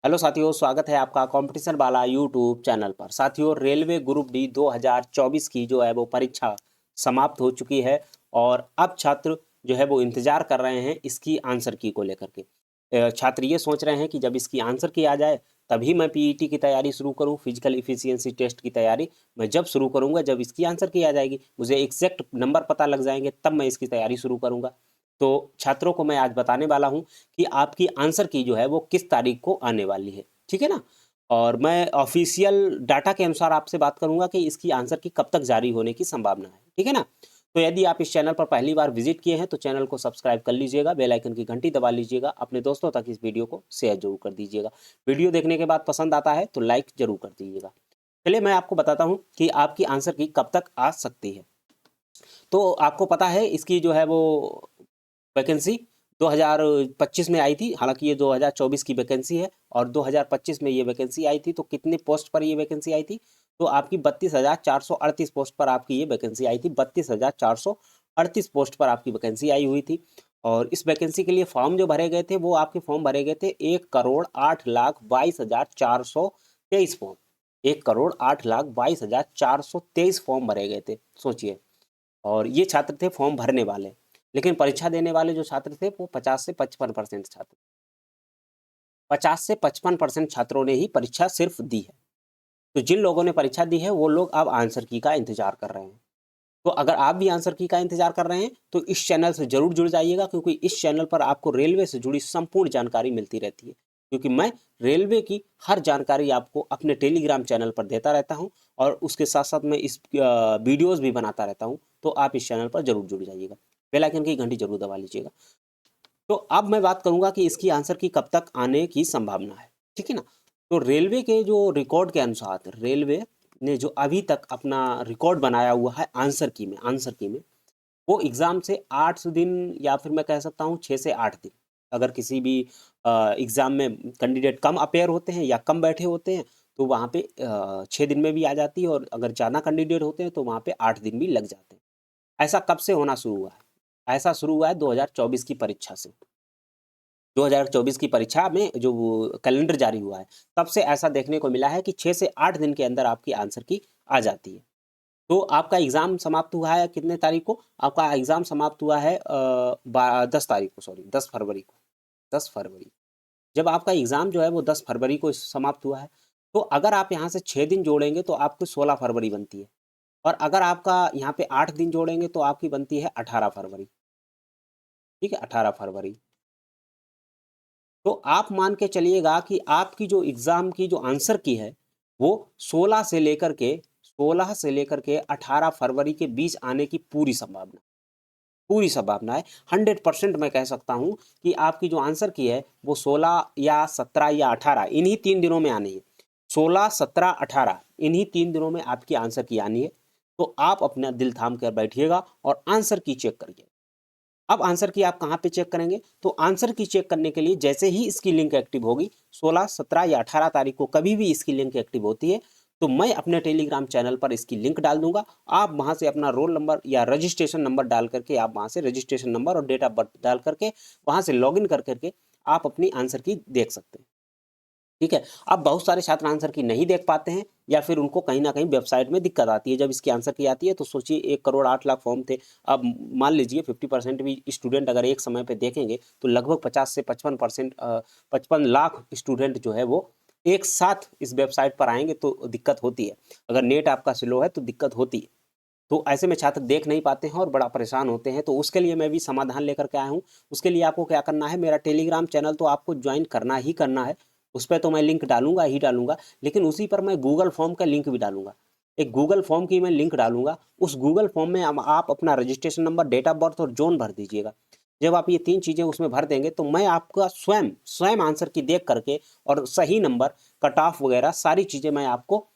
Hello साथियों, स्वागत है आपका कंपटीशन वाला यूट्यूब चैनल पर। साथियों, रेलवे ग्रुप डी 2024 की जो है वो परीक्षा समाप्त हो चुकी है और अब छात्र जो है वो इंतजार कर रहे हैं इसकी आंसर की को लेकर के। छात्र ये सोच रहे हैं कि जब इसकी आंसर की आ जाए तभी मैं पीईटी की तैयारी शुरू करूं, फिजिकल इफिशियंसी टेस्ट की तैयारी मैं जब शुरू करूंगा जब इसकी आंसर की आ जाएगी, मुझे एग्जैक्ट नंबर पता लग जाएंगे, तब मैं इसकी तैयारी शुरू करूंगा। तो छात्रों को मैं आज बताने वाला हूं कि आपकी आंसर की जो है वो किस तारीख को आने वाली है, ठीक है ना। और मैं ऑफिशियल डाटा के अनुसार आपसे बात करूंगा कि इसकी आंसर की कब तक जारी होने की संभावना है, ठीक है ना। तो यदि आप इस चैनल पर पहली बार विजिट किए हैं तो चैनल को सब्सक्राइब कर लीजिएगा, बेल आइकन की घंटी दबा लीजिएगा, अपने दोस्तों तक इस वीडियो को शेयर जरूर कर दीजिएगा। वीडियो देखने के बाद पसंद आता है तो लाइक जरूर कर दीजिएगा। चलिए मैं आपको बताता हूँ कि आपकी आंसर की कब तक आ सकती है। तो आपको पता है इसकी जो है वो वैकेंसी 2025 में आई थी, हालांकि ये 2024 की वैकेंसी है और 2025 में ये वैकेंसी आई थी। तो कितने पोस्ट पर ये वैकेंसी आई थी? तो आपकी 32,438 पोस्ट पर आपकी ये वैकेंसी आई थी। 32,438 पोस्ट पर आपकी वैकेंसी आई हुई थी और इस वैकेंसी के लिए फॉर्म जो भरे गए थे वो आपके फॉर्म भरे गए थे 1,08,22,423 फॉर्म। 1,08,22,423 फॉर्म भरे गए थे, सोचिए। और ये छात्र थे फॉर्म भरने वाले, लेकिन परीक्षा देने वाले जो छात्र थे वो 50 से 55% छात्र, 50 से 55% छात्रों ने ही परीक्षा सिर्फ दी है। तो जिन लोगों ने परीक्षा दी है वो लोग अब आंसर की का इंतजार कर रहे हैं। तो अगर आप भी आंसर की का इंतजार कर रहे हैं तो इस चैनल से जरूर जुड़ जाइएगा, क्योंकि इस चैनल पर आपको रेलवे से जुड़ी संपूर्ण जानकारी मिलती रहती है। क्योंकि मैं रेलवे की हर जानकारी आपको अपने टेलीग्राम चैनल पर देता रहता हूं और उसके साथ साथ मैं इस वीडियोस भी बनाता रहता हूं। तो आप इस चैनल पर जरूर जुड़ जाइएगा, बेल आइकन की घंटी जरूर दबा लीजिएगा। तो अब मैं बात करूंगा कि इसकी आंसर की कब तक आने की संभावना है, ठीक है ना। तो रेलवे के जो रिकॉर्ड के अनुसार रेलवे ने जो अभी तक अपना रिकॉर्ड बनाया हुआ है आंसर की में वो एग्जाम से 8 दिन या फिर मैं कह सकता हूँ 6 से 8 दिन। अगर किसी भी एग्जाम में कैंडिडेट कम अपेयर होते हैं या कम बैठे होते हैं तो वहाँ पे 6 दिन में भी आ जाती है, और अगर ज़्यादा कैंडिडेट होते हैं तो वहाँ पे 8 दिन भी लग जाते हैं। ऐसा कब से होना शुरू हुआ है? ऐसा शुरू हुआ है 2024 की परीक्षा से। 2024 की परीक्षा में जो कैलेंडर जारी हुआ है तब से ऐसा देखने को मिला है कि 6 से 8 दिन के अंदर आपकी आंसर की आ जाती है। तो आपका एग्ज़ाम समाप्त हुआ है कितने तारीख को? आपका एग्ज़ाम समाप्त हुआ है 10 तारीख को, सॉरी 10 फरवरी को। 10 फरवरी, जब आपका एग्ज़ाम जो है वो 10 फरवरी को समाप्त हुआ है, तो अगर आप यहाँ से 6 दिन जोड़ेंगे तो आपको 16 फरवरी बनती है, और अगर आपका यहाँ पे 8 दिन जोड़ेंगे तो आपकी बनती है 18 फरवरी, ठीक है, 18 फरवरी। तो आप मान के चलिएगा कि आपकी जो एग्ज़ाम की जो आंसर की है वो 16 से लेकर के 18 फरवरी के बीच आने की पूरी संभावना है। 100% मैं कह सकता हूं कि आपकी जो आंसर की है वो 16 या 17 या 18 इन्हीं 3 दिनों में आनी है। 16, 17, 18 इन्हीं 3 दिनों में आपकी आंसर की आनी है। तो आप अपना दिल थाम कर बैठिएगा और आंसर की चेक करिए। अब आंसर की आप कहाँ पे चेक करेंगे? तो आंसर की चेक करने के लिए जैसे ही इसकी लिंक एक्टिव होगी, 16, 17 या 18 तारीख को कभी भी इसकी लिंक एक्टिव होती है तो मैं अपने टेलीग्राम चैनल पर इसकी लिंक डाल दूंगा। आप वहां से अपना रोल नंबर या रजिस्ट्रेशन नंबर डाल करके, आप वहां से रजिस्ट्रेशन नंबर और डेट ऑफ बर्थ डाल करके वहां से लॉगिन कर करके आप अपनी आंसर की देख सकते हैं, ठीक है। अब बहुत सारे छात्र आंसर की नहीं देख पाते हैं या फिर उनको कहीं ना कहीं वेबसाइट में दिक्कत आती है जब इसकी आंसर की आती है। तो सोचिए 1,08,00,000 फॉर्म थे। अब मान लीजिए 50% भी स्टूडेंट अगर एक समय पे देखेंगे तो लगभग 50 से 55%, 55 लाख स्टूडेंट जो है वो एक साथ इस वेबसाइट पर आएंगे तो दिक्कत होती है। अगर नेट आपका स्लो है तो दिक्कत होती है। तो ऐसे में छात्र देख नहीं पाते हैं और बड़ा परेशान होते हैं। तो उसके लिए मैं भी समाधान लेकर के आया हूँ। उसके लिए आपको क्या करना है, मेरा टेलीग्राम चैनल तो आपको ज्वाइन करना ही करना है। उस पर तो मैं लिंक डालूंगा ही डालूंगा, लेकिन उसी पर मैं गूगल फॉर्म का लिंक भी डालूंगा। एक गूगल फॉर्म की मैं लिंक डालूंगा। उस गूगल फॉर्म में आप अपना registration number, date of birth और जोन भर दीजिएगा। जब आप ये 3 चीज़ें उसमें भर देंगे तो मैं आपका स्वयं स्वयं आंसर की देख करके और सही नंबर, कट ऑफ वगैरह सारी चीज़ें मैं आपको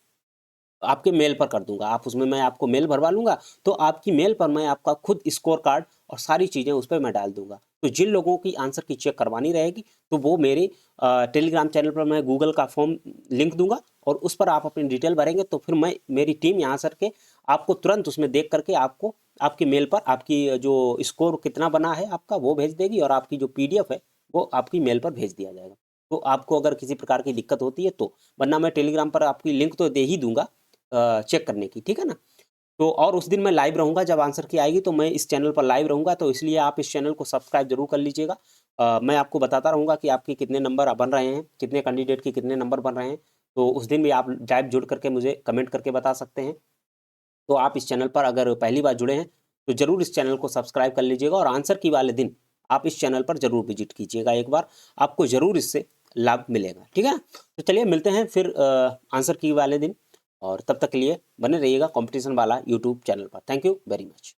आपके मेल पर कर दूंगा। आप उसमें मैं आपको मेल भरवा लूंगा, तो आपकी मेल पर मैं आपका खुद स्कोर कार्ड और सारी चीज़ें उस पर मैं डाल दूंगा। तो जिन लोगों की आंसर की चेक करवानी रहेगी तो वो मेरे टेलीग्राम चैनल पर मैं गूगल का फॉर्म लिंक दूंगा और उस पर आप अपनी डिटेल भरेंगे तो फिर मैं मेरी टीम यहाँ सर के आपको तुरंत उसमें देख करके आपको आपकी मेल पर आपकी जो स्कोर कितना बना है आपका वो भेज देगी और आपकी जो PDF है वो आपकी मेल पर भेज दिया जाएगा। तो आपको अगर किसी प्रकार की दिक्कत होती है तो, वरना मैं टेलीग्राम पर आपकी लिंक तो दे ही दूंगा चेक करने की, ठीक है ना। तो और उस दिन मैं लाइव रहूँगा, जब आंसर की आएगी तो मैं इस चैनल पर लाइव रहूँगा, तो इसलिए आप इस चैनल को सब्सक्राइब जरूर कर लीजिएगा। मैं आपको बताता रहूँगा कि आपके कितने नंबर बन रहे हैं, कितने कैंडिडेट के कितने नंबर बन रहे हैं। तो उस दिन भी आप लाइव जुड़ करके मुझे कमेंट करके बता सकते हैं। तो आप इस चैनल पर अगर पहली बार जुड़े हैं तो जरूर इस चैनल को सब्सक्राइब कर लीजिएगा, और आंसर की वाले दिन आप इस चैनल पर जरूर विजिट कीजिएगा एक बार, आपको जरूर इससे लाभ मिलेगा, ठीक है। तो चलिए मिलते हैं फिर आंसर की वाले दिन, और तब तक के लिए बने रहिएगा कंपटीशन वाला यूट्यूब चैनल पर। Thank you very much.